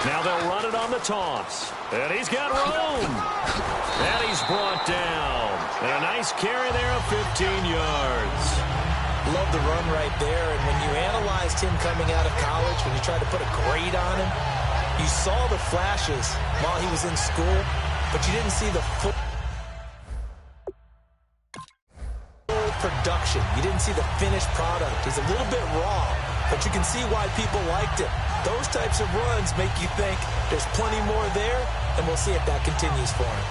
Now they'll run it on the toss. And he's got room. And he's brought down. And a nice carry there of 15 yards. Love the run right there. And when you analyzed him coming out of college, when you tried to put a grade on him, you saw the flashes while he was in school, but you didn't see the full production. You didn't see the finished product. He's a little bit raw, but you can see why people liked him. Those types of runs make you think there's plenty more there, and we'll see if that continues for him.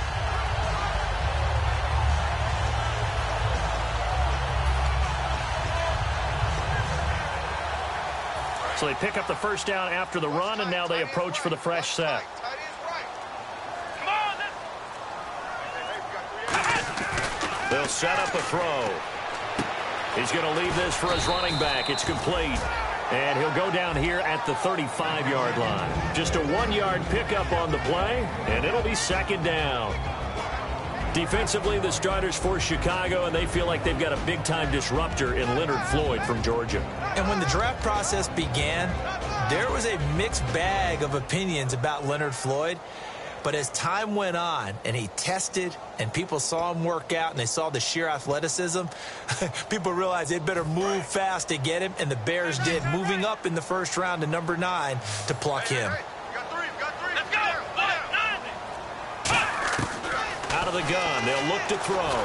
So they pick up the first down after the run, and now they approach for the fresh set. They'll set up a throw. He's going to leave this for his running back. It's complete. And he'll go down here at the 35-yard line. Just a 1-yard pickup on the play, and it'll be second down. Defensively, the starters for Chicago, and they feel like they've got a big-time disruptor in Leonard Floyd from Georgia. And when the draft process began, there was a mixed bag of opinions about Leonard Floyd. But as time went on and he tested and people saw him work out and they saw the sheer athleticism, people realized they better move fast to get him, and the Bears did, moving up in the first round to number 9 to pluck him. Out of the gun, they'll look to throw.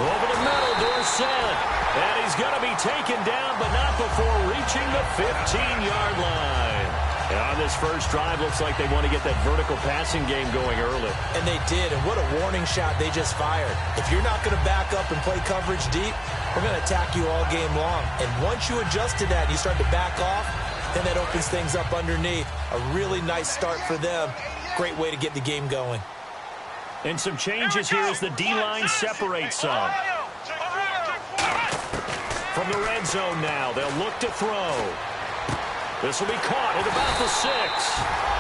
Over the middle, Dorsett. And he's going to be taken down, but not before reaching the 15-yard line. And on this first drive, looks like they want to get that vertical passing game going early. And they did, and what a warning shot they just fired. If you're not going to back up and play coverage deep, we're going to attack you all game long. And once you adjust to that and you start to back off, then that opens things up underneath. A really nice start for them. Great way to get the game going. And some changes here as the D-line separates some. From the red zone now, they'll look to throw. This will be caught at about the 6.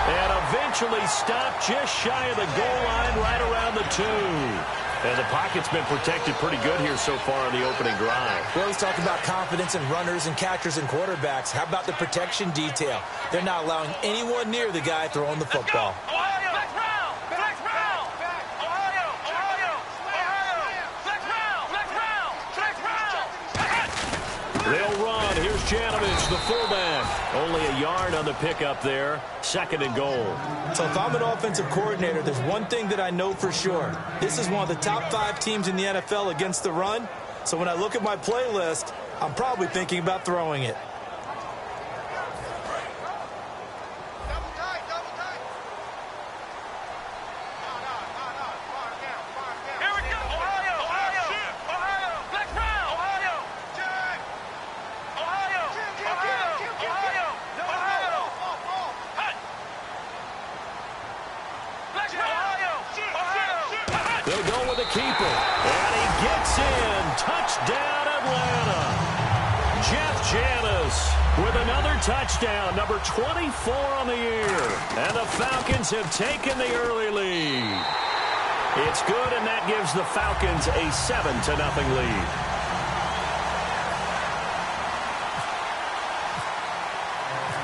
And eventually stopped just shy of the goal line right around the 2. And the pocket's been protected pretty good here so far on the opening drive. We always talk about confidence in runners and catchers and quarterbacks. How about the protection detail? They're not allowing anyone near the guy throwing the football. They'll run. Here's Janovich, the fullback. Only a yard on the pickup there. Second and goal. So if I'm an offensive coordinator, there's one thing that I know for sure. This is one of the top 5 teams in the NFL against the run. So when I look at my playlist, I'm probably thinking about throwing it. Touchdown, number 24 on the year. And the Falcons have taken the early lead. It's good, and that gives the Falcons a 7-0 lead.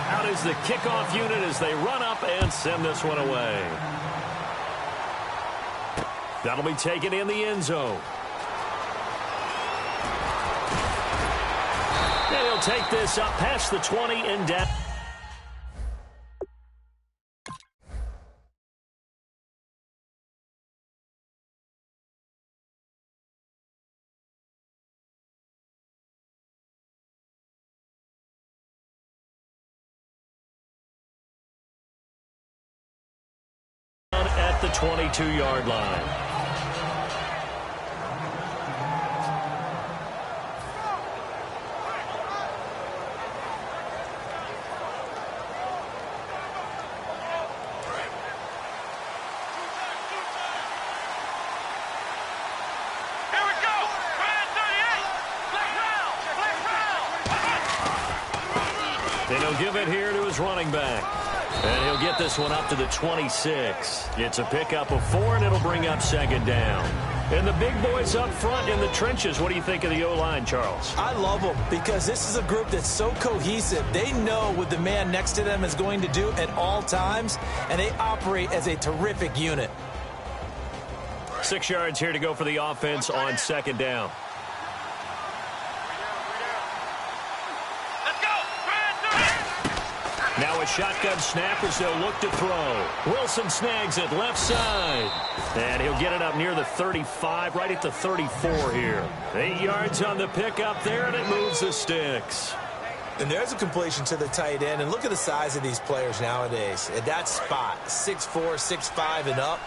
Out is the kickoff unit as they run up and send this one away. That'll be taken in the end zone. And he'll take this up past the 20 and down. At the 22-yard line. And he'll give it here to his running back. And he'll get this one up to the 26. It's a pickup of 4, and it'll bring up second down. And the big boys up front in the trenches, what do you think of the O-line, Charles? I love them because this is a group that's so cohesive. They know what the man next to them is going to do at all times, and they operate as a terrific unit. 6 yards here to go for the offense on second down. Now a shotgun snap as they'll look to throw. Wilson snags it left side. And he'll get it up near the 35, right at the 34 here. 8 yards on the pickup there, and it moves the sticks. And there's a completion to the tight end. And look at the size of these players nowadays. At that spot, 6'4", 6'5", and up.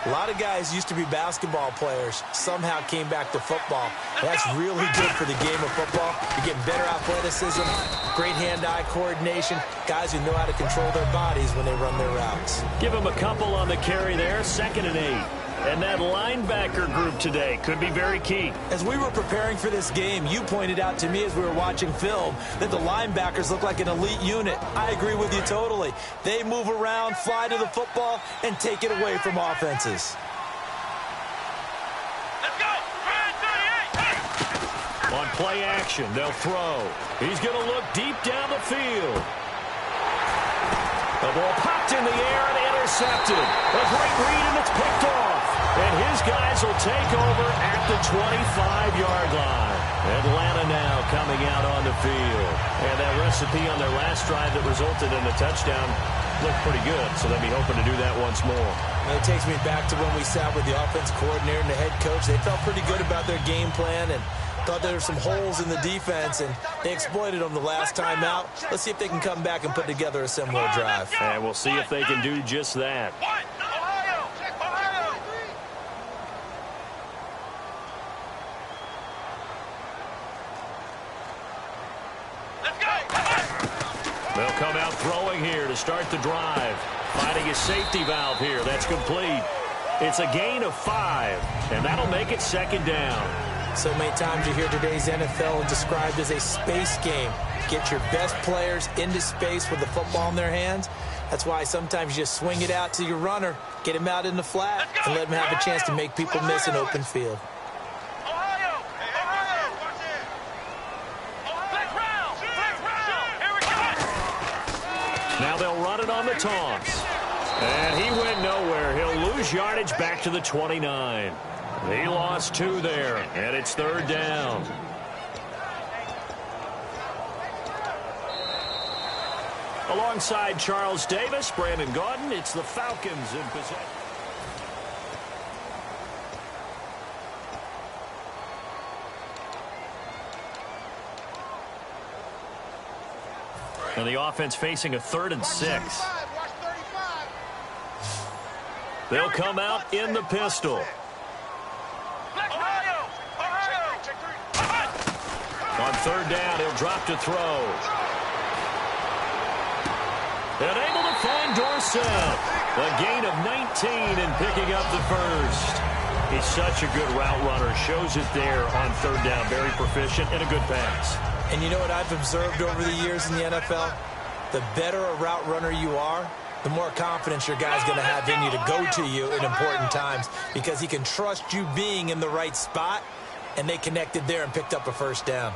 A lot of guys used to be basketball players, somehow came back to football. That's really good for the game of football. You get better athleticism, great hand-eye coordination, guys who know how to control their bodies when they run their routes. Give them a couple on the carry there, 2nd and 8. And that linebacker group today could be very key. As we were preparing for this game, you pointed out to me as we were watching film that the linebackers look like an elite unit. I agree with you totally. They move around, fly to the football, and take it away from offenses. Let's go! On play action, they'll throw. He's going to look deep down the field. The ball popped in the air and intercepted. A great read, and it's picked off. And his guys will take over at the 25-yard line. Atlanta now coming out on the field. And that recipe on their last drive that resulted in a touchdown looked pretty good, so they'll be hoping to do that once more. And it takes me back to when we sat with the offensive coordinator and the head coach. They felt pretty good about their game plan and thought there were some holes in the defense, and they exploited them the last time out. Let's see if they can come back and put together a similar drive. And we'll see if they can do just that. They'll come out throwing here to start the drive. Finding a safety valve here. That's complete. It's a gain of 5, and that'll make it 2nd down. So many times you hear today's NFL described as a space game. Get your best players into space with the football in their hands. That's why sometimes you just swing it out to your runner, get him out in the flat, and let him have a chance to make people miss an open field. Now they'll run it on the toss. And he went nowhere. He'll lose yardage back to the 29. He lost 2 there, and it's 3rd down. Alongside Charles Davis, Brandon Gaudin, it's the Falcons in possession. And the offense facing a 3rd and 6. They'll come out in the pistol. On 3rd down, he'll drop to throw. And able to find Dorsett. A gain of 19 and picking up the first. He's such a good route runner. Shows it there on 3rd down. Very proficient and a good pass. And you know what I've observed over the years in the NFL? The better a route runner you are, the more confidence your guy's going to have in you to go to you in important times because he can trust you being in the right spot, and they connected there and picked up a 1st down.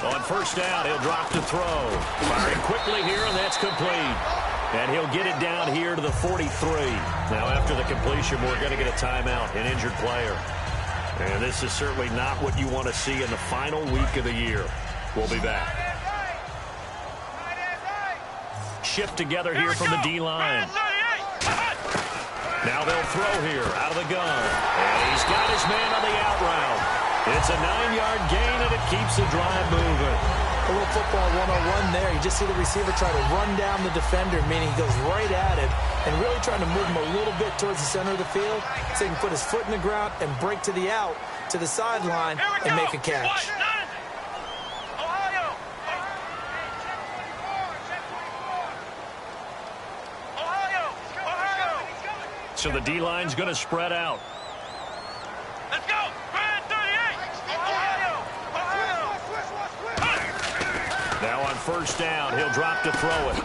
On 1st down, he'll drop to throw. Firing quickly here, and that's complete. And he'll get it down here to the 43. Now, after the completion, we're going to get a timeout, an injured player. And this is certainly not what you want to see in the final week of the year. We'll be back. Shift together here from the D-line. Now they'll throw here out of the gun. And he's got his man on the out route. It's a 9-yard gain, and it keeps the drive moving. A little football 101 there. You just see the receiver try to run down the defender, meaning he goes right at him and really trying to move him a little bit towards the center of the field so he can put his foot in the ground and break to the out, to the sideline, and make a catch. So the D-line's going to spread out. Let's go! 38! Now on on first down. He'll drop to throw it.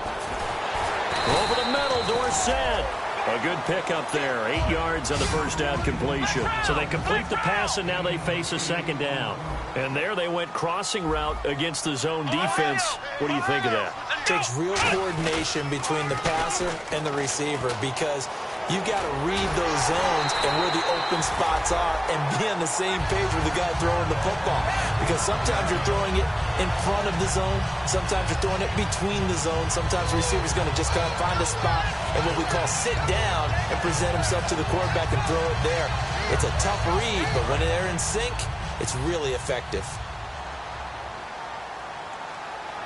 Over the middle, Dorsett. A good pickup there. 8 yards on the first down completion. So they complete the pass, and now they face a second down. And there they went crossing route against the zone defense. What do you think of that? Takes real coordination between the passer and the receiver, because you've got to read those zones and where the open spots are and be on the same page with the guy throwing the football. Because sometimes you're throwing it in front of the zone. Sometimes you're throwing it between the zones. Sometimes the receiver's going to just kind of find a spot and what we call sit down and present himself to the quarterback and throw it there. It's a tough read, but when they're in sync, it's really effective.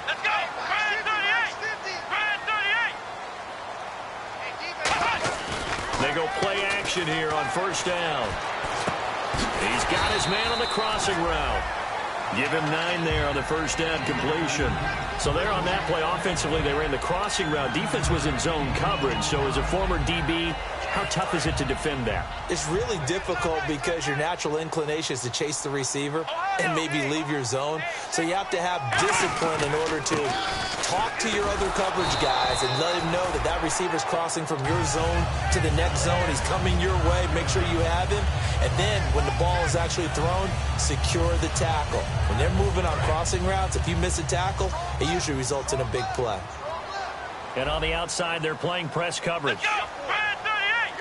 Let's go! Brand 38! Brand 38! They go play action here on first down. He's got his man on the crossing route. Give him 9 there on the first down completion. So there on that play, offensively, they ran the crossing route. Defense was in zone coverage. So as a former DB, how tough is it to defend that? It's really difficult because your natural inclination is to chase the receiver and maybe leave your zone. So you have to have discipline in order to talk to your other coverage guys and let him know that that receiver's crossing from your zone to the next zone. He's coming your way. Make sure you have him. And then when the ball is actually thrown, secure the tackle. When they're moving on crossing routes, if you miss a tackle, it usually results in a big play. And on the outside, they're playing press coverage. Brand 38!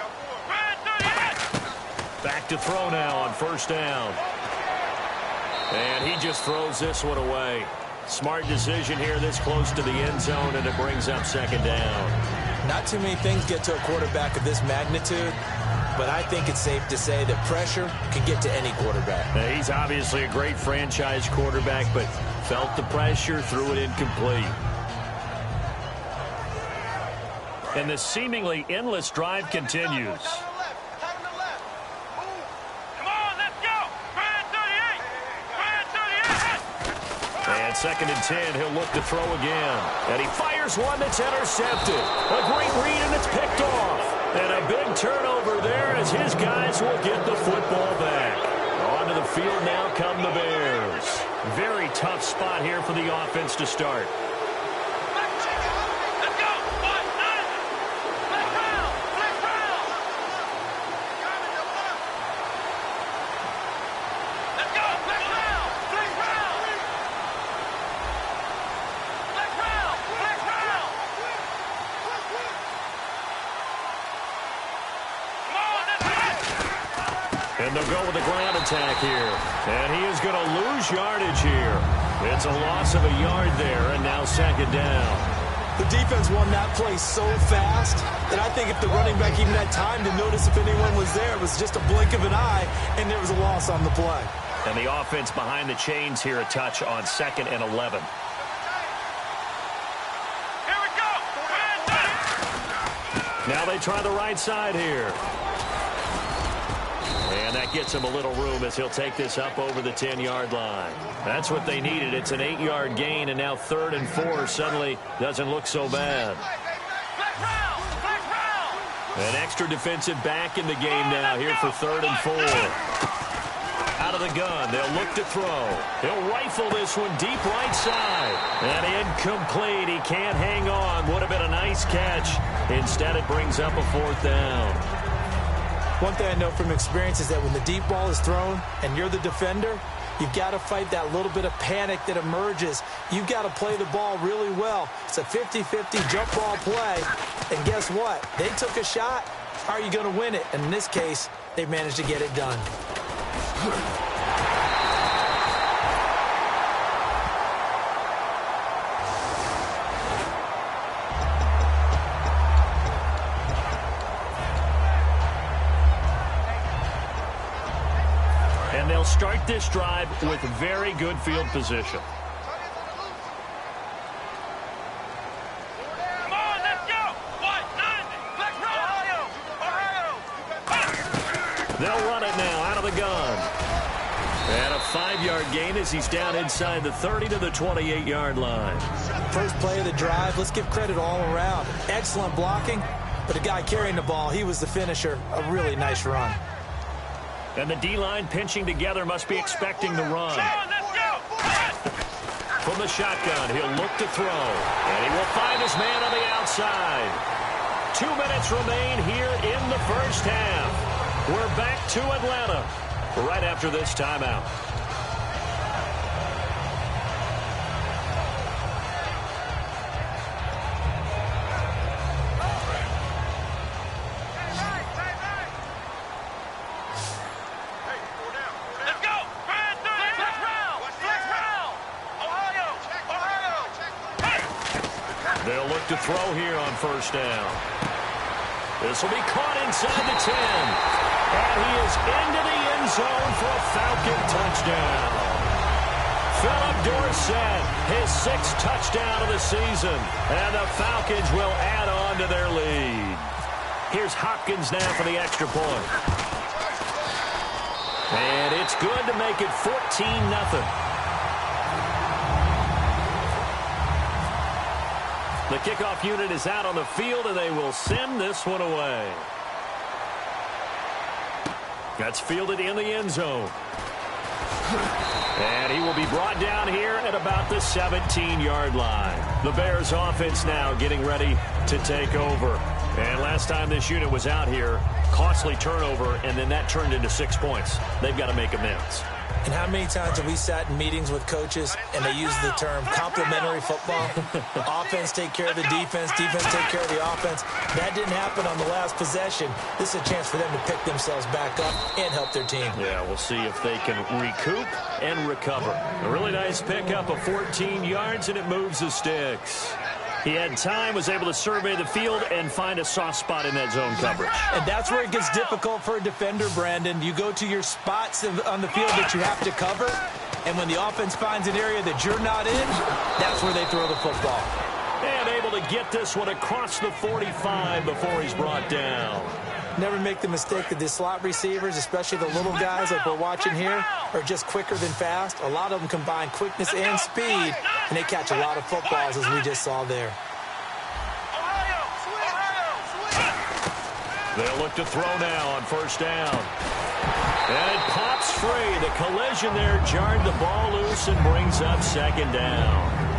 Brand 38! Back to throw now on first down. And he just throws this one away. Smart decision here this close to the end zone, and it brings up second down. Not too many things get to a quarterback of this magnitude, but I think it's safe to say that pressure can get to any quarterback. Now, he's obviously a great franchise quarterback, but felt the pressure, threw it incomplete. And the seemingly endless drive continues. And second and 10, he'll look to throw again. And he fires one that's intercepted. A great read, and it's picked off. And a big turnover there as his guys will get the football back. Onto the field now come the Bears. Very tough spot here for the offense to start. And they'll go with a ground attack here. And he is going to lose yardage here. It's a loss of a yard there, and now second down. The defense won that play so fast that I think if the running back even had time to notice if anyone was there, it was just a blink of an eye, and there was a loss on the play. And the offense behind the chains here, a touch on second and 11. Here we go! Now they try the right side here. And that gets him a little room as he'll take this up over the 10-yard line. That's what they needed. It's an 8-yard gain, and now 3rd and 4 suddenly doesn't look so bad. An extra defensive back in the game now here for 3rd and 4. Out of the gun, they'll look to throw. He'll rifle this one deep right side. And incomplete. He can't hang on. Would have been a nice catch. Instead, it brings up a 4th down. One thing I know from experience is that when the deep ball is thrown and you're the defender, you've got to fight that little bit of panic that emerges. You've got to play the ball really well. It's a 50-50 jump ball play. And guess what? They took a shot. How are you going to win it? And in this case, they managed to get it done. And they'll start this drive with very good field position. Come on, let's go! They'll run it now out of the gun. And a 5-yard gain as he's down inside the 30 to the 28-yard line. First play of the drive, let's give credit all around. Excellent blocking, but the guy carrying the ball, he was the finisher. A really nice run. And the D-line pinching together must be expecting the run. Let's go! For From the shotgun, he'll look to throw. And he will find his man on the outside. 2 minutes remain here in the first half. We're back to Atlanta right after this timeout. They'll look to throw here on first down. This will be caught inside the 10. And he is into the end zone for a Falcon touchdown. Philip Dorsett, his 6th touchdown of the season. And the Falcons will add on to their lead. Here's Hopkins now for the extra point. And it's good to make it 14-0. The kickoff unit is out on the field, and they will send this one away. That's fielded in the end zone. And he will be brought down here at about the 17-yard line. The Bears offense now getting ready to take over. And last time this unit was out here, costly turnover, and then that turned into 6 points. They've got to make amends. And how many times have we sat in meetings with coaches and they use the term complementary football? Offense take care of the defense, defense take care of the offense. That didn't happen on the last possession. This is a chance for them to pick themselves back up and help their team. Yeah, we'll see if they can recoup and recover. A really nice pickup of 14 yards, and it moves the sticks. He had time, was able to survey the field and find a soft spot in that zone coverage. And that's where it gets difficult for a defender, Brandon. You go to your spots on the field that you have to cover, and when the offense finds an area that you're not in, that's where they throw the football. And able to get this one across the 45 before he's brought down. Never make the mistake that the slot receivers, especially the little guys like we're watching here, are just quicker than fast. A lot of them combine quickness and speed, and they catch a lot of footballs, as we just saw there. They'll look to throw now on first down. And it pops free. The collision there jarred the ball loose and brings up second down.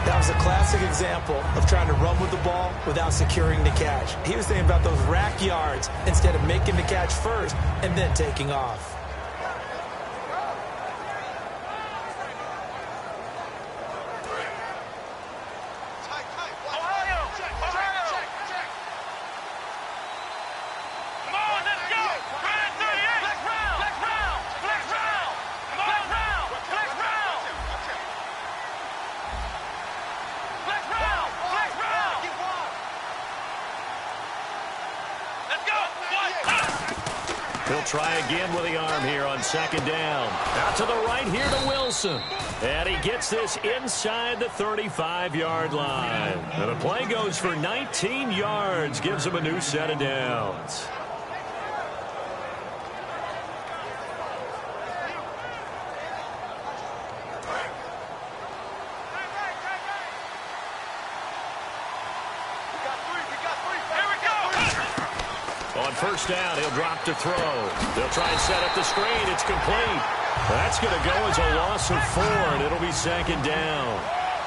That was a classic example of trying to run with the ball without securing the catch. He was thinking about those rack yards instead of making the catch first and then taking off. He'll try again with the arm here on second down. Out to the right here to Wilson. And he gets this inside the 35-yard line. And the play goes for 19 yards. Gives him a new set of downs. On first down, he'll drop to throw. They'll try and set up the screen. It's complete. That's going to go as a loss of 4, and it'll be second down.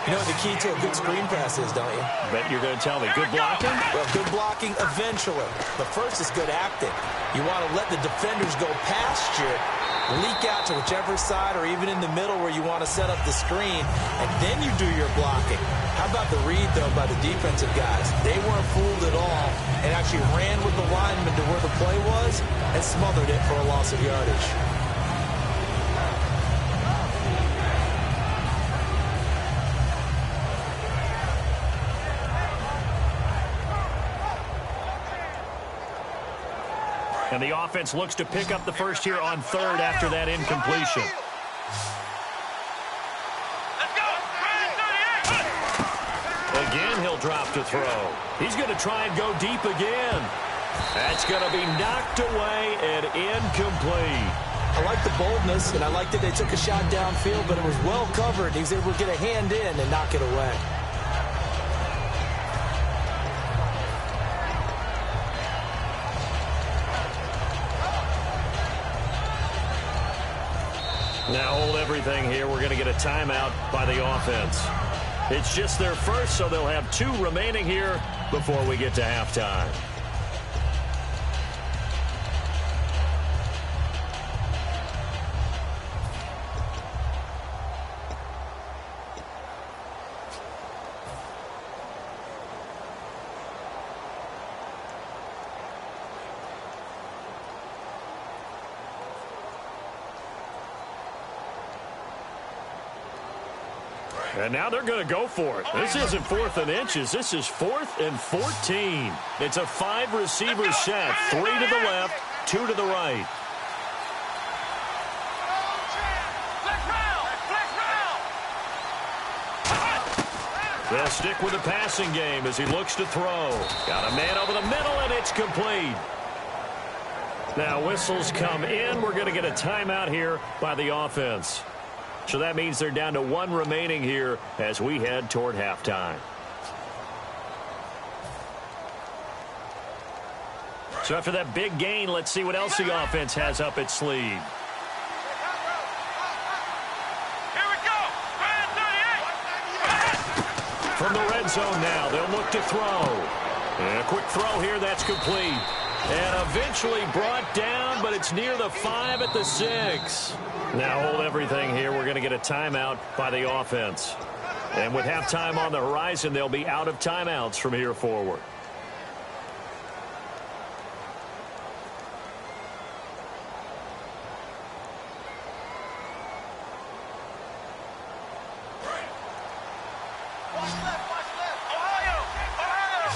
You know what the key to a good screen pass is, don't you? Bet you're going to tell me. Good blocking? Well, good blocking eventually. But first is good acting. You want to let the defenders go past you, leak out to whichever side or even in the middle where you want to set up the screen, and then you do your blocking. How about the read, though, by the defensive guys? They weren't fooled at all and actually ran with the lineman to where the play was and smothered it for a loss of yardage. And the offense looks to pick up the first here on third after that incompletion. Again, he'll drop to throw. He's going to try and go deep again. That's going to be knocked away and incomplete. I like the boldness, and I like that they took a shot downfield, but it was well covered. He was able to get a hand in and knock it away. Now hold everything here. We're going to get a timeout by the offense. It's just their first, so they'll have 2 remaining here before we get to halftime. And now they're going to go for it. This isn't 4th and inches. This is 4th and 14. It's a 5-receiver set. 3 to the left, 2 to the right. They'll stick with the passing game as he looks to throw. Got a man over the middle, and it's complete. Now whistles come in. We're going to get a timeout here by the offense. So that means they're down to 1 remaining here as we head toward halftime. So after that big gain, let's see what else the offense has up its sleeve. Here we go. From the red zone now, they'll look to throw. And a quick throw here, that's complete. And eventually brought down, but it's near the 5 at the 6. Now hold everything here. We're going to get a timeout by the offense. And with halftime on the horizon, they'll be out of timeouts from here forward.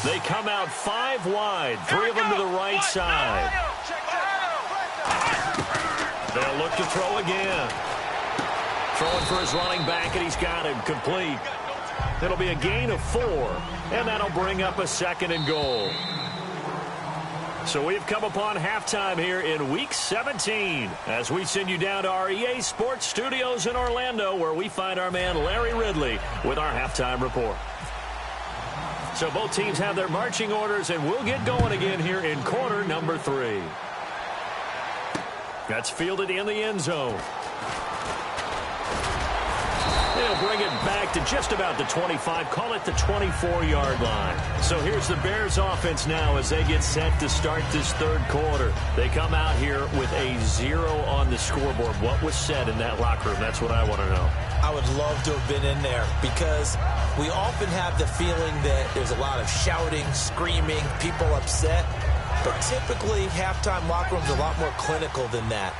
They come out 5 wide, 3 of them to the right side. They'll look to throw again. Throwing for his running back, and he's got him complete. It'll be a gain of 4, and that'll bring up a 2nd and goal. So we've come upon halftime here in Week 17 as we send you down to our EA Sports Studios in Orlando, where we find our man Larry Ridley with our halftime report. So both teams have their marching orders, and we'll get going again here in quarter number 3. That's fielded in the end zone. They'll bring it back to just about the 25, call it the 24-yard line. So here's the Bears offense now as they get set to start this 3rd quarter. They come out here with a 0 on the scoreboard. What was said in that locker room? That's what I want to know. I would love to have been in there because we often have the feeling that there's a lot of shouting, screaming, people upset. But typically, halftime locker rooms are a lot more clinical than that.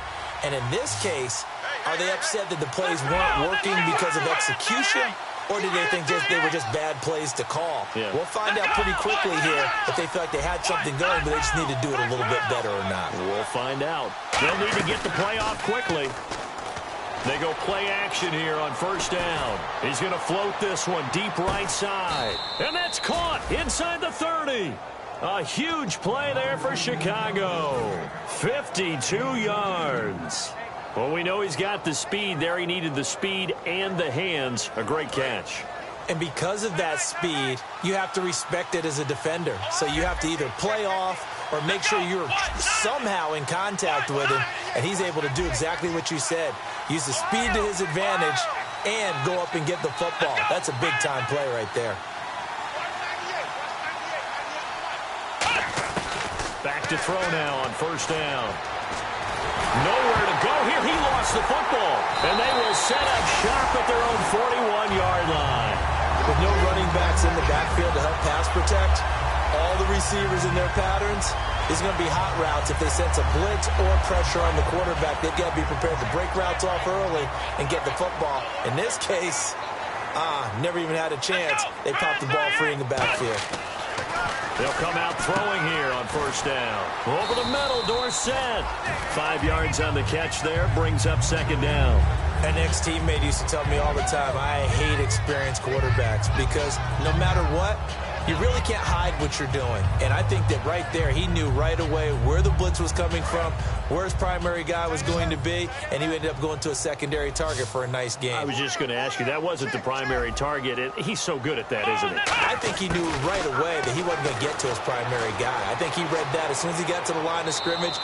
And in this case, are they upset that the plays weren't working because of execution? Or did they think they were just bad plays to call? Yeah. We'll find out pretty quickly here if they feel like they had something going, but they just need to do it a little bit better or not. We'll find out. They'll need to get the play off quickly. They go play action here on 1st down. He's going to float this one deep right side. And that's caught inside the 30. A huge play there for Chicago. 52 yards. Well, we know he's got the speed there. He needed the speed and the hands. A great catch. And because of that speed, you have to respect it as a defender. So you have to either play off or make sure you're somehow in contact with him. And he's able to do exactly what you said. Use the speed to his advantage and go up and get the football. That's a big-time play right there. Back to throw now on 1st down. Nowhere to go here. He lost the football. And they will set up shop at their own 41-yard line. With no running backs in the backfield to help pass protect, all the receivers in their patterns, is going to be hot routes. If they sense a blitz or pressure on the quarterback, they've got to be prepared to break routes off early and get the football. In this case, never even had a chance. They popped the ball free in the backfield. They'll come out throwing here on 1st down. Over the middle, Dorsett. 5 yards on the catch there, brings up 2nd down. An ex-teammate used to tell me all the time, I hate experienced quarterbacks because no matter what, you really can't hide what you're doing. And I think that right there, he knew right away where the blitz was coming from, where his primary guy was going to be, and he ended up going to a secondary target for a nice game. I was just going to ask you, that wasn't the primary target. He's so good at that, isn't he? I think he knew right away that he wasn't going to get to his primary guy. I think he read that as soon as he got to the line of scrimmage,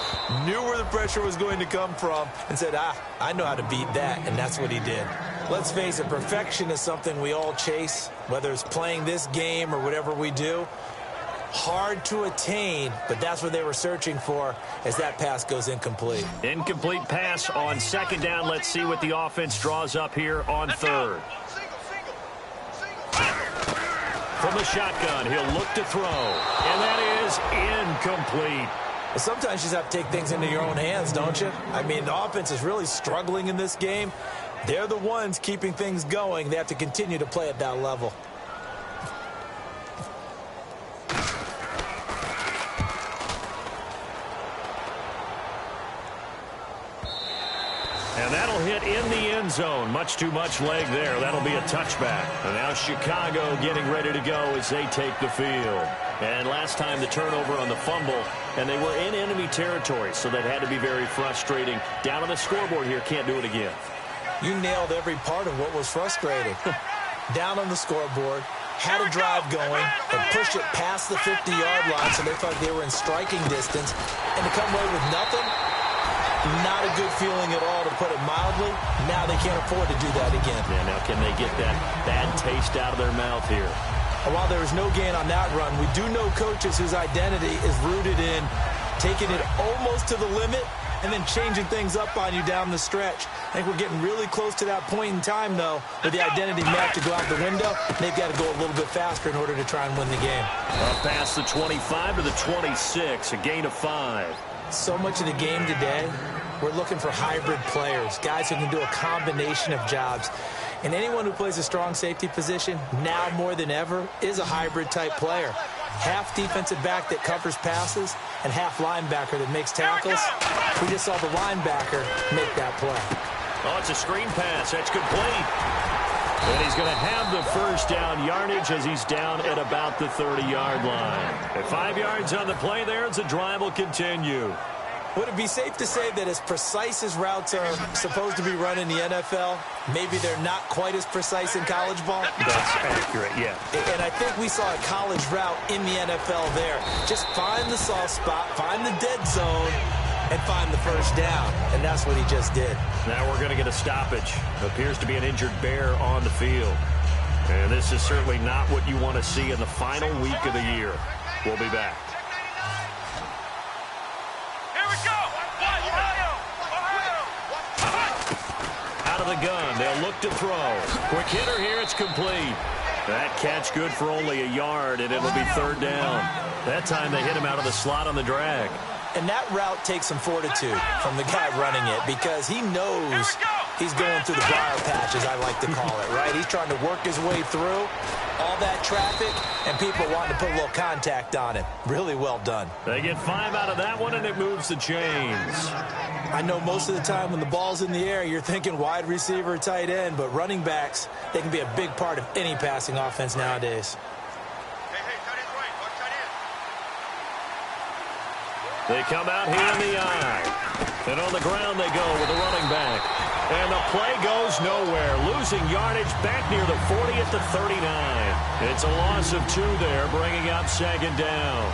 knew where the pressure was going to come from, and said, I know how to beat that, and that's what he did. Let's face it, perfection is something we all chase, whether it's playing this game or whatever we do. Hard to attain, but that's what they were searching for as that pass goes incomplete. Incomplete pass on second down. Let's see what the offense draws up here on third. From the shotgun, he'll look to throw, and that is incomplete. Sometimes you just have to take things into your own hands, don't you? I mean, the offense is really struggling in this game. They're the ones keeping things going. They have to continue to play at that level. And that'll hit in the end zone. Much too much leg there. That'll be a touchback. And now Chicago getting ready to go as they take the field. And last time the turnover on the fumble, and they were in enemy territory, so that had to be very frustrating. Down on the scoreboard here, can't do it again. You nailed every part of what was frustrating. Down on the scoreboard, had a drive going, and pushed it past the 50-yard line, so they thought they were in striking distance. And to come away with nothing, not a good feeling at all, to put it mildly. Now they can't afford to do that again. Yeah, now can they get that bad taste out of their mouth here? While there was no gain on that run, we do know coaches whose identity is rooted in taking it almost to the limit and then changing things up on you down the stretch. I think we're getting really close to that point in time, though, where the identity may have to go out the window. They've got to go a little bit faster in order to try and win the game. Up past the 25 to the 26, a gain of 5. So much of the game today, we're looking for hybrid players, guys who can do a combination of jobs. And anyone who plays a strong safety position, now more than ever, is a hybrid-type player. Half defensive back that covers passes and half linebacker that makes tackles. We just saw the linebacker make that play. Oh, it's a screen pass. That's complete. And he's going to have the first down yardage as he's down at about the 30-yard line. At 5 yards on the play there, as the drive will continue. Would it be safe to say that as precise as routes are supposed to be run in the NFL, maybe they're not quite as precise in college ball? That's accurate, yeah. And I think we saw a college route in the NFL there. Just find the soft spot, find the dead zone, and find the first down. And that's what he just did. Now we're going to get a stoppage. Appears to be an injured bear on the field. And this is certainly not what you want to see in the final week of the year. We'll be back. Out of the gun, they'll look to throw. Quick hitter here, it's complete. That catch good for only a yard, and it'll be third down. That time they hit him out of the slot on the drag. And that route takes some fortitude from the guy running it, because he knows he's going through the briar patch, as I like to call it, right? He's trying to work his way through all that traffic, and people wanting to put a little contact on him. Really well done. They get 5 out of that one, and it moves the chains. I know most of the time when the ball's in the air, you're thinking wide receiver, tight end, but running backs, they can be a big part of any passing offense nowadays. They come out here in the eye. And on the ground they go with the running back. And the play goes nowhere. Losing yardage back near the 40 at the 39. It's a loss of 2 there, bringing up second down.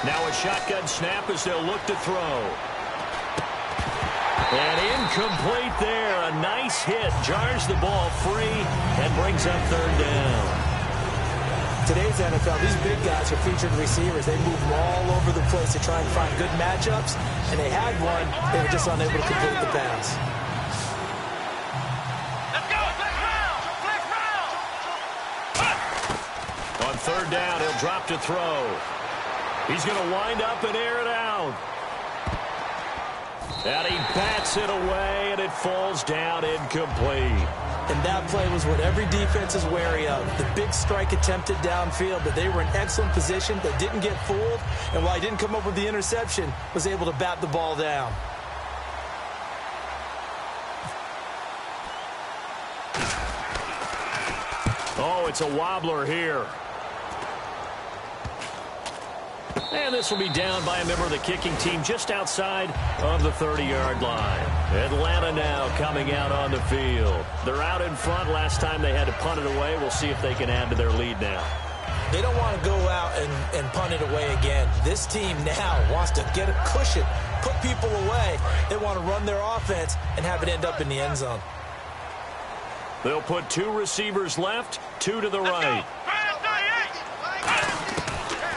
Now a shotgun snap as they'll look to throw. And incomplete there. A nice hit. Jars the ball free and brings up third down. Today's NFL, these big guys are featured receivers. They move all over the place to try and find good matchups. And they had one. They were just unable to complete the pass. On third down, he'll drop to throw. He's going to wind up and air it out. And he bats it away, and it falls down incomplete. And that play was what every defense is wary of. The big strike attempted downfield, but they were in excellent position. They didn't get fooled, and while he didn't come up with the interception, was able to bat the ball down. Oh, it's a wobbler here. And this will be down by a member of the kicking team just outside of the 30-yard line. Atlanta now coming out on the field. They're out in front. Last time they had to punt it away. We'll see if they can add to their lead now. They don't want to go out and punt it away again. This team now wants to get a cushion, put people away. They want to run their offense and have it end up in the end zone. They'll put 2 receivers left, 2 to the right.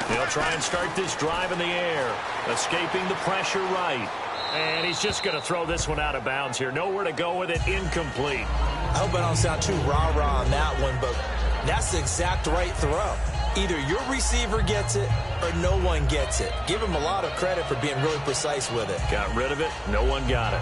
They'll try and start this drive in the air, escaping the pressure right. And he's just going to throw this one out of bounds here. Nowhere to go with it, incomplete. I hope I don't sound too rah-rah on that one, but that's the exact right throw. Either your receiver gets it or no one gets it. Give him a lot of credit for being really precise with it. Got rid of it. No one got it.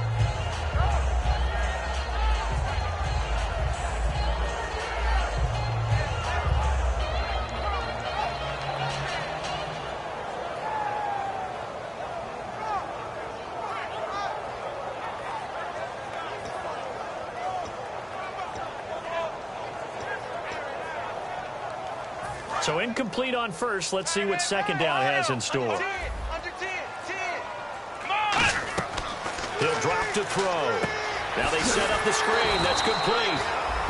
So incomplete on first. Let's see what second down has in store. He'll drop to throw. Now they set up the screen. That's complete.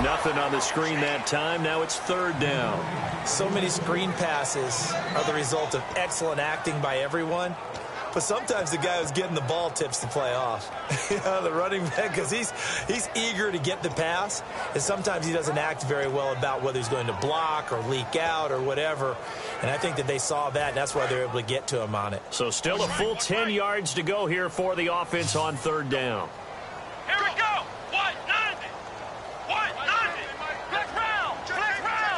Nothing on the screen that time. Now it's third down. So many screen passes are the result of excellent acting by everyone. But sometimes the guy who's getting the ball tips the play off. The running back, because he's eager to get the pass, and sometimes he doesn't act very well about whether he's going to block or leak out or whatever. And I think that they saw that, and that's why they're able to get to him on it. So still a full 10 yards to go here for the offense on third down. Here we go. What? Nothing. What? Nothing. Flex round. Flex round.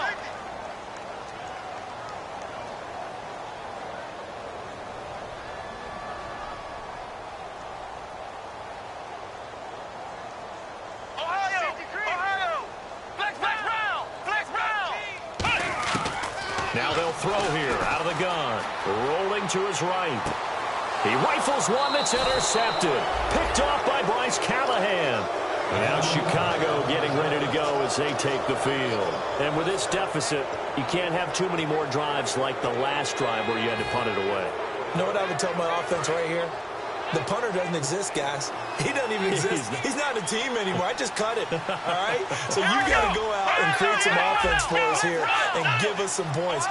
Ohio. Flex round. Flex round. Now they'll throw here out of the gun. Rolling to his right. He rifles one that's intercepted. Picked off by Bryce Callahan. And now Chicago getting ready to go as they take the field. And with this deficit, you can't have too many more drives like the last drive where you had to punt it away. You know what I would tell my offense right here? The punter doesn't exist, guys. He doesn't even exist. He's not a team anymore. I just cut it, all right? So you got to go out and create some offense for us here and give us some points.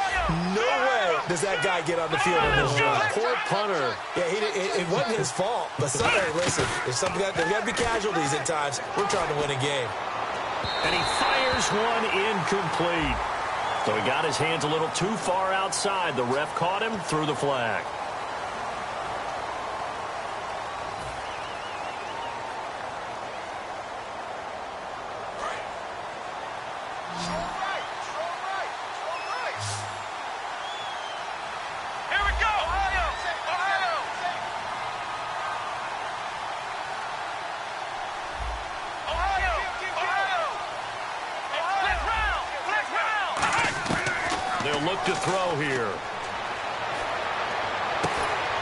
No way does that guy get on the field on this drive. Poor punter. Yeah, it wasn't his fault. But hey, listen, there's got to be casualties at times. We're trying to win a game. And he fires one incomplete. So he got his hands a little too far outside. The ref caught him, threw the flag. Look to throw here.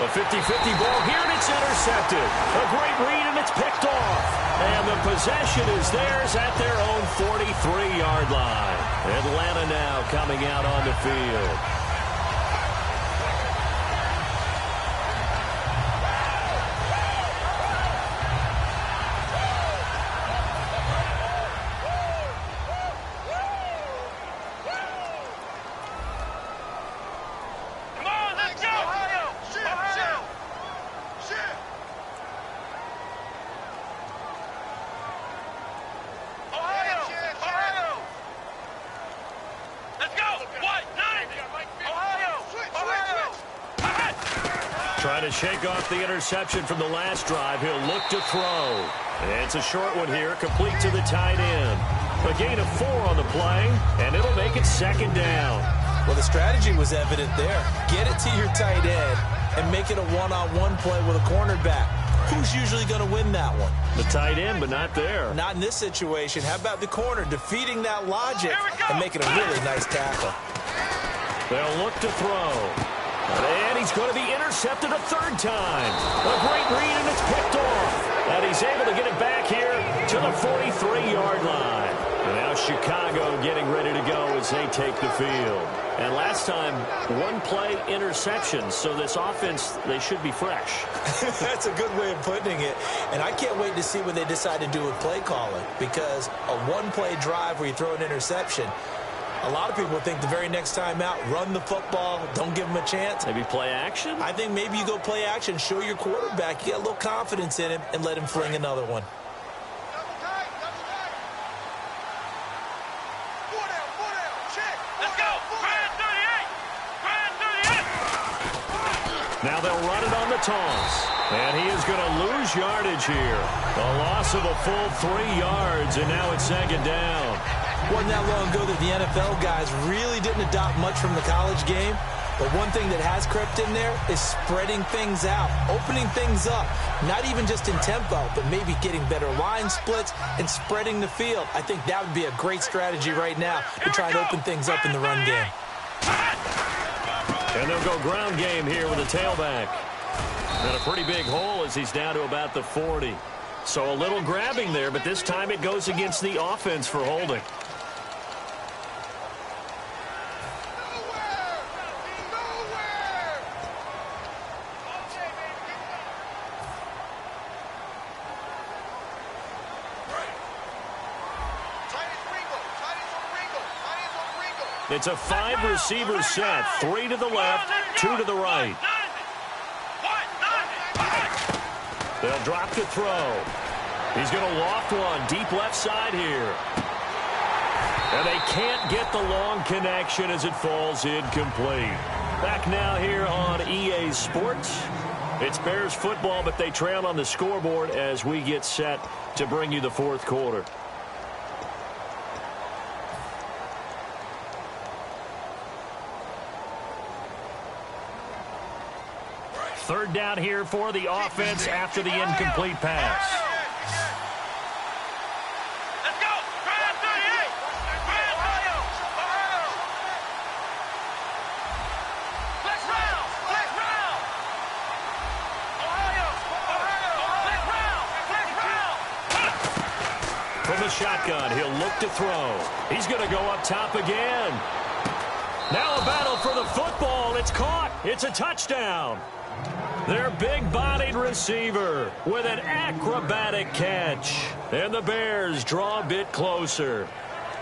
A 50-50 ball here, and it's intercepted. A great read, and it's picked off. And the possession is theirs at their own 43-yard line. Atlanta now coming out on the field. Trying to shake off the interception from the last drive. He'll look to throw. And it's a short one here, complete to the tight end. A gain of 4 on the play, and it'll make it second down. Well, the strategy was evident there. Get it to your tight end and make it a one-on-one play with a cornerback. Who's usually going to win that one? The tight end, but not there. Not in this situation. How about the corner defeating that logic and making a really nice tackle? They'll look to throw. And he's going to be intercepted a third time. A great read, and it's picked off. And he's able to get it back here to the 43-yard line. And now Chicago getting ready to go as they take the field. And last time, one play interception. So this offense, they should be fresh. That's a good way of putting it. And I can't wait to see what they decide to do with play calling. Because a one-play drive where you throw an interception, a lot of people think the very next time out, run the football, don't give them a chance. Maybe play action? I think maybe you go play action, show your quarterback, you get a little confidence in him, and let him fling another one. Now they'll run it on the toss. And he is going to lose yardage here. A loss of a full 3 yards, and now it's second down. Wasn't that long ago that the NFL guys really didn't adopt much from the college game. But one thing that has crept in there is spreading things out, opening things up, not even just in tempo, but maybe getting better line splits and spreading the field. I think that would be a great strategy right now to try and open things up in the run game. And they'll go ground game here with a tailback. And a pretty big hole as he's down to about the 40. So a little grabbing there, but this time it goes against the offense for holding. It's a 5-receiver set. 3 to the left, 2 to the right. They'll drop to throw. He's going to loft one deep left side here. And they can't get the long connection as it falls incomplete. Back now here on EA Sports. It's Bears football, but they trail on the scoreboard as we get set to bring you the fourth quarter. Third down here for the offense after the incomplete pass. Let's go! Drive 38! Drive Ohio! Ohio! Flex round! Flex round! Ohio! Ohio! Flex round! Flex round! From the shotgun, he'll look to throw. He's going to go up top again. Now a battle for the football. It's caught. It's a touchdown. Their big-bodied receiver with an acrobatic catch. And the Bears draw a bit closer.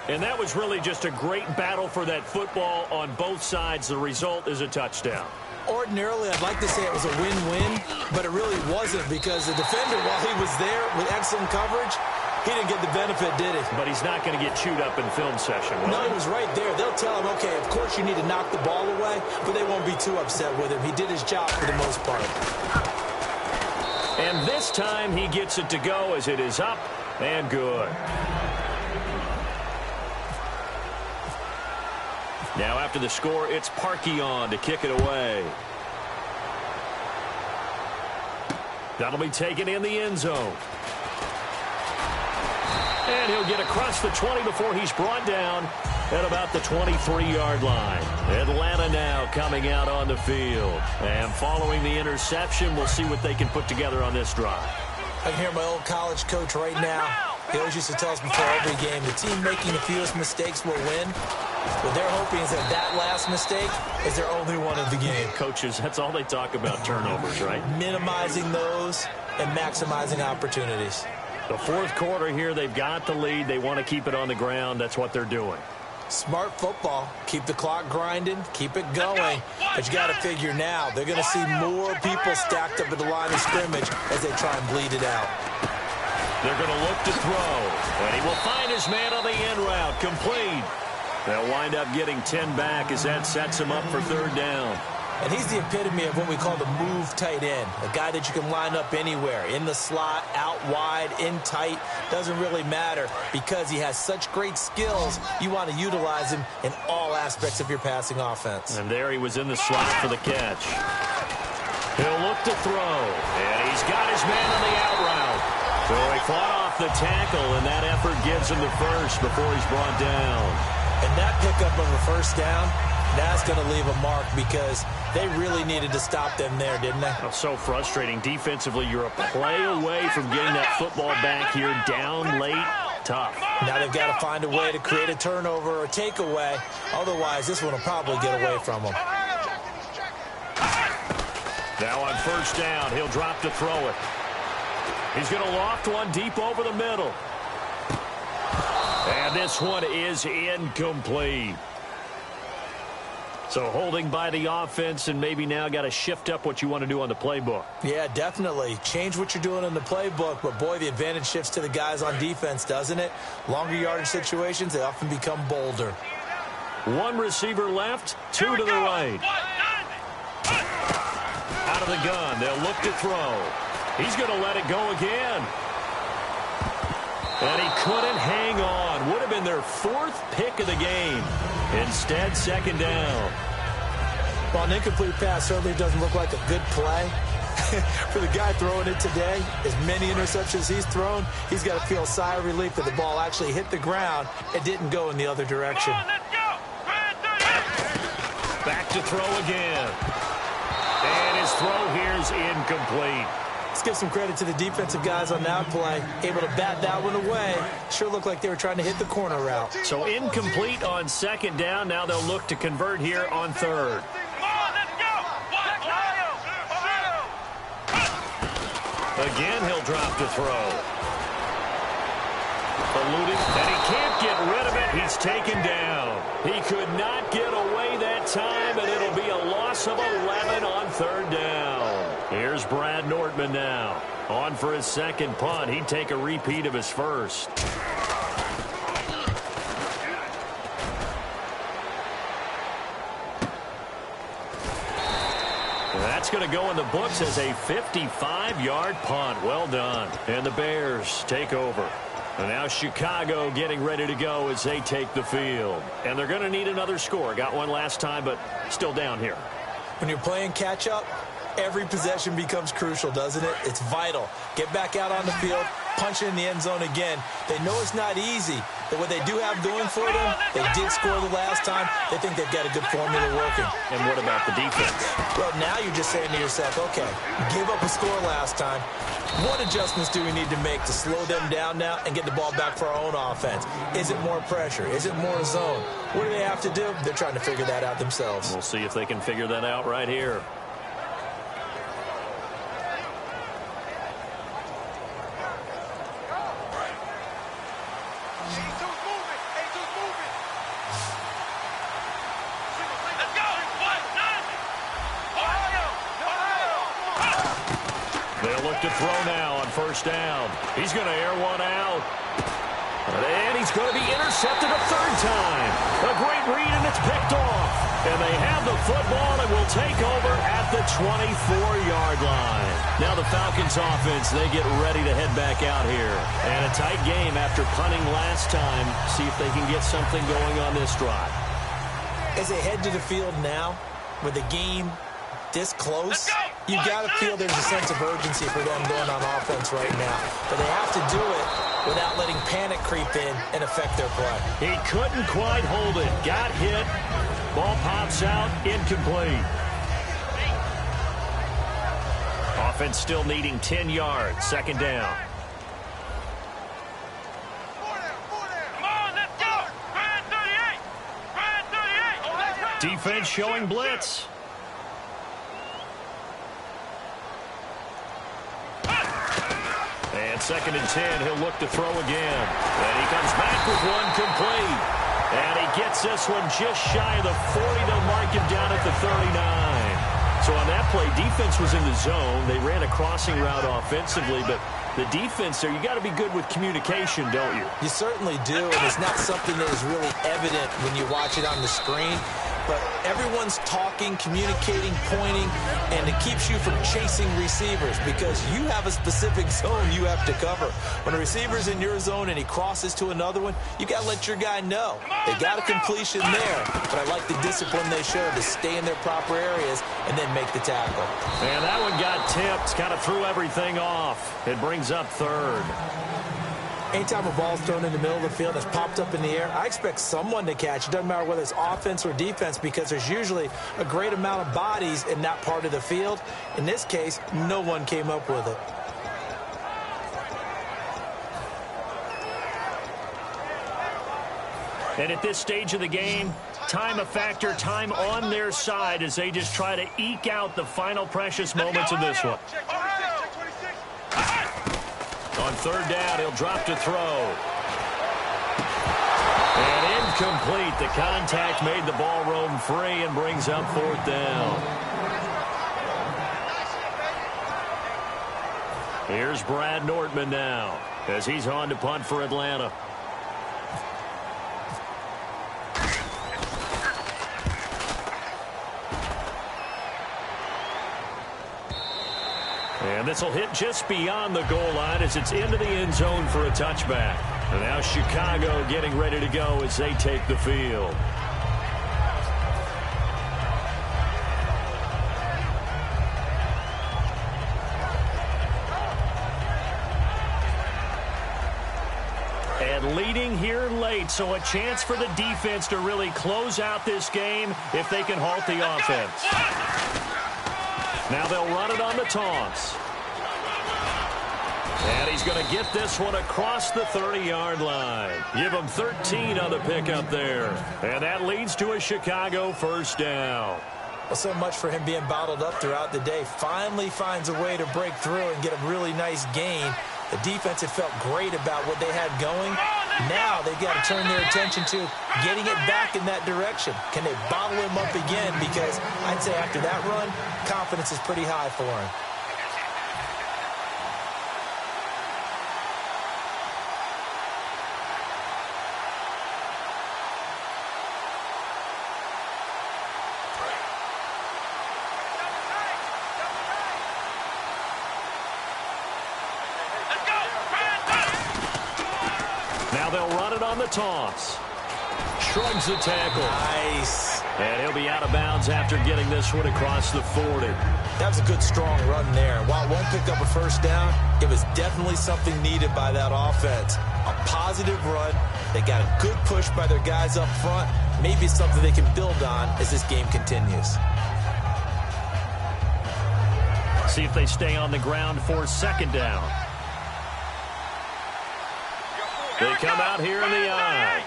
And that was really just a great battle for that football on both sides. The result is a touchdown. Ordinarily, I'd like to say it was a win-win, but it really wasn't because the defender, while he was there with excellent coverage, he didn't get the benefit, did he? But he's not going to get chewed up in film session. No, he was right there. They'll tell him, okay, of course you need to knock the ball away, but they won't be too upset with him. He did his job for the most part. And this time he gets it to go as it is up and good. Now after the score, it's Parkey on to kick it away. That'll be taken in the end zone. And he'll get across the 20 before he's brought down at about the 23-yard line. Atlanta now coming out on the field. And following the interception, we'll see what they can put together on this drive. I can hear my old college coach right now. He always used to tell us before every game, the team making the fewest mistakes will win. What they're hoping is that last mistake is their only one of the game. Coaches, that's all they talk about, turnovers, right? Minimizing those and maximizing opportunities. The fourth quarter here, they've got the lead. They want to keep it on the ground. That's what they're doing. Smart football. Keep the clock grinding. Keep it going. But you got to figure now, they're going to see more people stacked up at the line of scrimmage as they try and bleed it out. They're going to look to throw. And he will find his man on the end route. Complete. They'll wind up getting 10 back as that sets him up for third down. And he's the epitome of what we call the move tight end. A guy that you can line up anywhere. In the slot, out wide, in tight. Doesn't really matter because he has such great skills. You want to utilize him in all aspects of your passing offense. And there he was in the slot for the catch. He'll look to throw. And he's got his man on the out route. So he fought off the tackle, and that effort gives him the first before he's brought down. And that pickup of a first down, that's going to leave a mark because they really needed to stop them there, didn't they? Oh, so frustrating. Defensively, you're a play away from getting that football back here down late. Tough. Now they've got to find a way to create a turnover or takeaway. Otherwise, this one will probably get away from them. Now on first down, he'll drop to throw it. He's going to loft one deep over the middle. And this one is incomplete. So holding by the offense, and maybe now got to shift up what you want to do on the playbook. Yeah, definitely. Change what you're doing in the playbook, but boy, the advantage shifts to the guys on defense, doesn't it? Longer yardage situations, they often become bolder. One receiver left, two to the right. Out of the gun, they'll look to throw. He's going to let it go again. And he couldn't hang on. Would have been their fourth pick of the game. Instead, second down. Well, an incomplete pass certainly doesn't look like a good play. For the guy throwing it today, as many interceptions he's thrown, he's got to feel a sigh of relief that the ball actually hit the ground and didn't go in the other direction. Back to throw again. And his throw here is incomplete. Let's give some credit to the defensive guys on that play. Able to bat that one away. Sure looked like they were trying to hit the corner route. So incomplete on second down. Now they'll look to convert here on third. Again, he'll drop to throw. Eluding, and he can't get rid of it. He's taken down. He could not get away that time, and it'll be a loss of 11 on third down. Here's Brad Nortman now. On for his second punt. He'd take a repeat of his first. That's going to go in the books as a 55-yard punt. Well done. And the Bears take over. And now Chicago getting ready to go as they take the field. And they're going to need another score. Got one last time, but still down here. When you're playing catch-up, every possession becomes crucial, doesn't it? It's vital. Get back out on the field, punch it in the end zone again. They know it's not easy, but what they do have going for them, they did score the last time. They think they've got a good formula working. And what about the defense? Well, now you're just saying to yourself, okay, gave up a score last time. What adjustments do we need to make to slow them down now and get the ball back for our own offense? Is it more pressure? Is it more zone? What do they have to do? They're trying to figure that out themselves. We'll see if they can figure that out right here. To throw now on first down. He's going to air one out. And he's going to be intercepted a third time. A great read, and it's picked off. And they have the football and will take over at the 24-yard line. Now the Falcons offense, they get ready to head back out here. And a tight game after punting last time. See if they can get something going on this drive. As they head to the field now, with the game this close, you got to feel there's a sense of urgency for them going on offense right now. But they have to do it without letting panic creep in and affect their play. He couldn't quite hold it. Got hit. Ball pops out. Incomplete. Offense still needing 10 yards. Second down. Defense showing blitz. And second and 10, he'll look to throw again. And he comes back with one complete. And he gets this one just shy of the 40. They'll mark him down at the 39. So on that play, defense was in the zone. They ran a crossing route offensively, but the defense there, you got to be good with communication, don't you? You certainly do, and it's not something that is really evident when you watch it on the screen. But everyone's talking, communicating, pointing, and it keeps you from chasing receivers because you have a specific zone you have to cover. When a receiver's in your zone and he crosses to another one, you got to let your guy know. They got a completion there, but I like the discipline they showed to stay in their proper areas and then make the tackle. And that one got tipped, kind of threw everything off. It brings up third. Anytime a ball's thrown in the middle of the field that's popped up in the air, I expect someone to catch. It doesn't matter whether it's offense or defense because there's usually a great amount of bodies in that part of the field. In this case, no one came up with it. And at this stage of the game, time a factor, time on their side as they just try to eke out the final precious moments of this one. On third down, he'll drop to throw. And incomplete. The contact made the ball roam free and brings up fourth down. Here's Brad Nortman now as he's on to punt for Atlanta. And this will hit just beyond the goal line as it's into the end zone for a touchback. And now Chicago getting ready to go as they take the field. And leading here late, so a chance for the defense to really close out this game if they can halt the offense. Now they'll run it on the taunts. And he's going to get this one across the 30-yard line. Give him 13 on the pickup there. And that leads to a Chicago first down. Well, so much for him being bottled up throughout the day. Finally finds a way to break through and get a really nice gain. The defense had felt great about what they had going. Now they've got to turn their attention to getting it back in that direction. Can they bottle him up again? Because I'd say after that run, confidence is pretty high for him. Now they'll run it on the toss. Shrugs the tackle. Nice. And he'll be out of bounds after getting this one across the 40. That was a good, strong run there. While it won't pick up a first down, it was definitely something needed by that offense. A positive run. They got a good push by their guys up front. Maybe it's something they can build on as this game continues. See if they stay on the ground for second down. They come out here in the eye.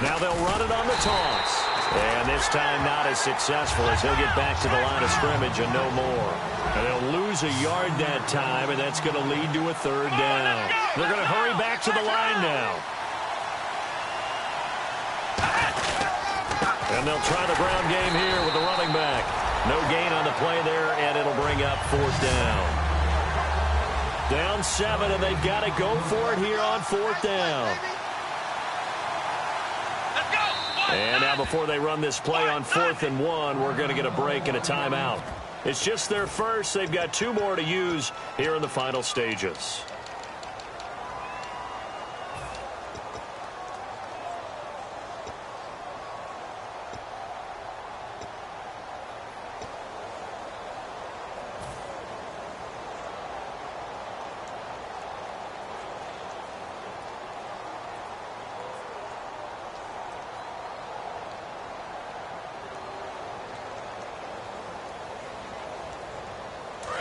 Now they'll run it on the toss. And this time not as successful as he'll get back to the line of scrimmage and no more. And they'll lose a yard that time, and that's going to lead to a third down. They're going to hurry back to the line now. And they'll try the ground game here with the running back. No gain on the play there, and it'll bring up fourth down. Down 7, and they've got to go for it here on fourth down. And now before they run this play on 4th and 1, we're going to get a break and a timeout. It's just their first. They've got 2 more to use here in the final stages.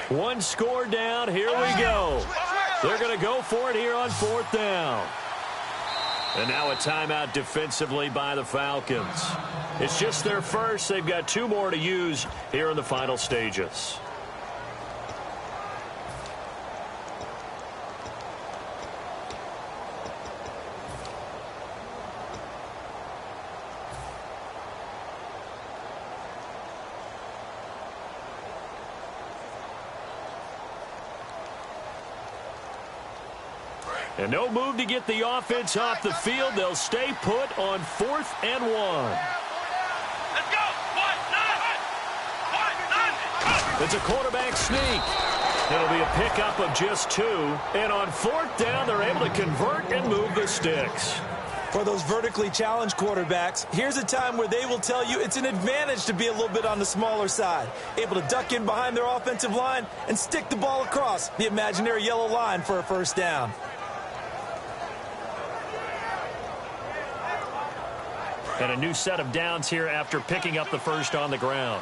One score down. Here we go. They're going to go for it here on 4th down. And now a timeout defensively by the Falcons. It's just their first. They've got 2 more to use here in the final stages. And no move to get the offense off the field. They'll stay put on 4th and 1. Let's go. 1-9. It's a quarterback sneak. It'll be a pickup of just 2. And on 4th down, they're able to convert and move the sticks. For those vertically challenged quarterbacks, here's a time where they will tell you it's an advantage to be a little bit on the smaller side. Able to duck in behind their offensive line and stick the ball across the imaginary yellow line for a first down. And a new set of downs here after picking up the first on the ground.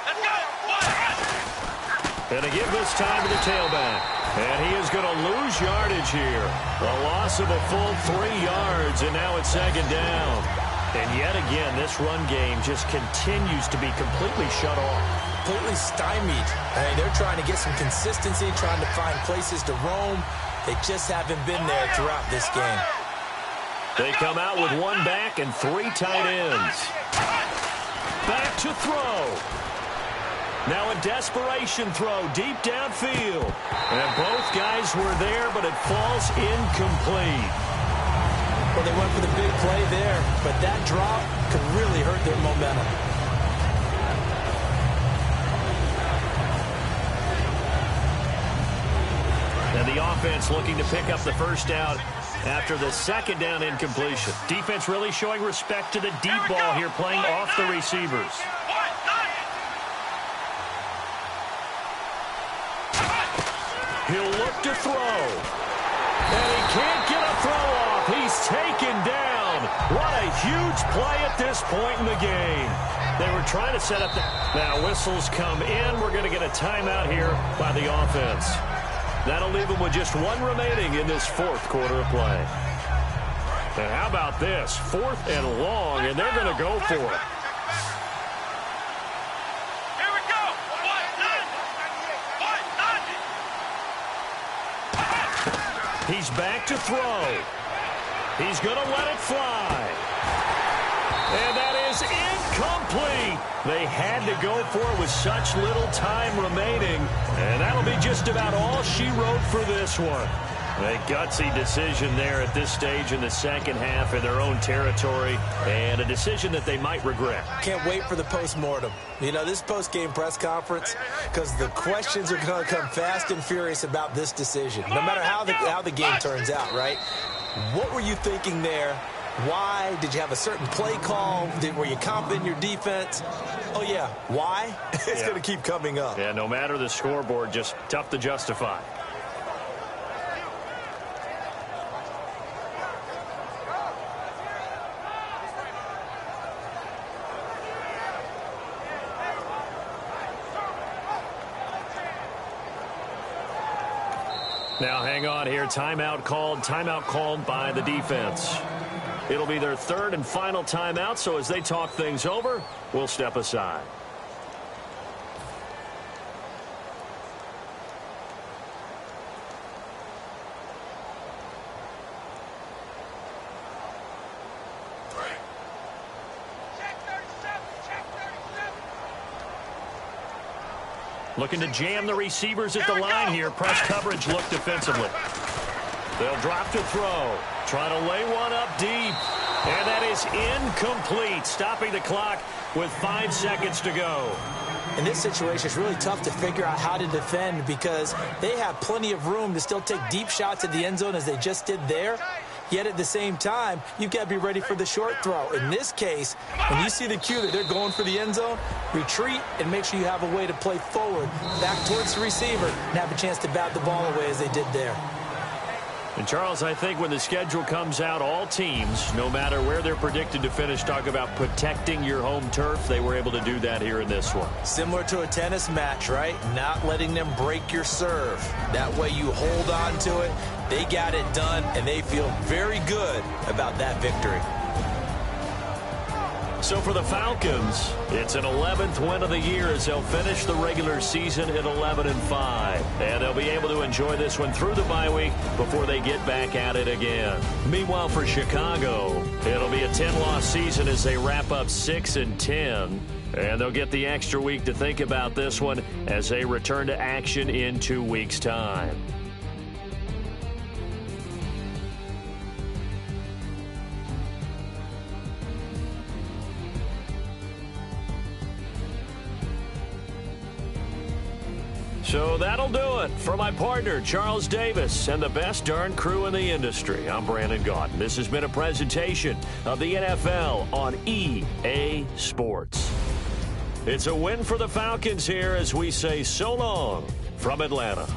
Let's go. And to give this time to the tailback. And he is going to lose yardage here. A loss of a full 3 yards, and now it's second down. And yet again, this run game just continues to be completely shut off. Completely stymied. I mean, they're trying to get some consistency, trying to find places to roam. They just haven't been there throughout this game. They come out with 1 back and 3 tight ends. Back to throw. Now a desperation throw deep downfield. And both guys were there, but it falls incomplete. Well, they went for the big play there, but that drop could really hurt their momentum. And the offense looking to pick up the first down after the second down incompletion. Defense really showing respect to the deep ball here, playing off the receivers. He'll look to throw. And he can't get a throw off. He's taken down. What a huge play at this point in the game. They were trying to set up the... Now whistles come in. We're going to get a timeout here by the offense. That'll leave them with just 1 remaining in this 4th quarter of play. And how about this? 4th and long, and they're going to go for it. Here we go. He's back to throw. He's going to let it fly. And that is incomplete. They had to go for it with such little time remaining. And that'll be just about all she wrote for this one. A gutsy decision there at this stage in the second half in their own territory. And a decision that they might regret. Can't wait for the postmortem. You know, this post-game press conference, because the questions are going to come fast and furious about this decision. No matter how the game turns out, right? What were you thinking there? Why? Did you have a certain play call? Were you confident in your defense? Oh, yeah. Why? It's going to keep coming up. Yeah, no matter the scoreboard, just tough to justify. Now hang on here. Timeout called by the defense. It'll be their 3rd and final timeout, so as they talk things over, we'll step aside. Looking to jam the receivers at the line here. Press coverage look defensively. They'll drop to throw. Trying to lay one up deep. And that is incomplete. Stopping the clock with 5 seconds to go. In this situation, it's really tough to figure out how to defend because they have plenty of room to still take deep shots at the end zone as they just did there. Yet at the same time, you've got to be ready for the short throw. In this case, when you see the cue that they're going for the end zone, retreat and make sure you have a way to play forward, back towards the receiver, and have a chance to bat the ball away as they did there. And, Charles, I think when the schedule comes out, all teams, no matter where they're predicted to finish, talk about protecting your home turf. They were able to do that here in this one. Similar to a tennis match, right? Not letting them break your serve. That way you hold on to it. They got it done, and they feel very good about that victory. So for the Falcons, it's an 11th win of the year as they'll finish the regular season at 11-5. And they'll be able to enjoy this one through the bye week before they get back at it again. Meanwhile, for Chicago, it'll be a 10-loss season as they wrap up 6-10. And they'll get the extra week to think about this one as they return to action in 2 weeks' time. So that'll do it. For my partner, Charles Davis, and the best darn crew in the industry, I'm Brandon Gaudin. This has been a presentation of the NFL on EA Sports. It's a win for the Falcons here as we say so long from Atlanta.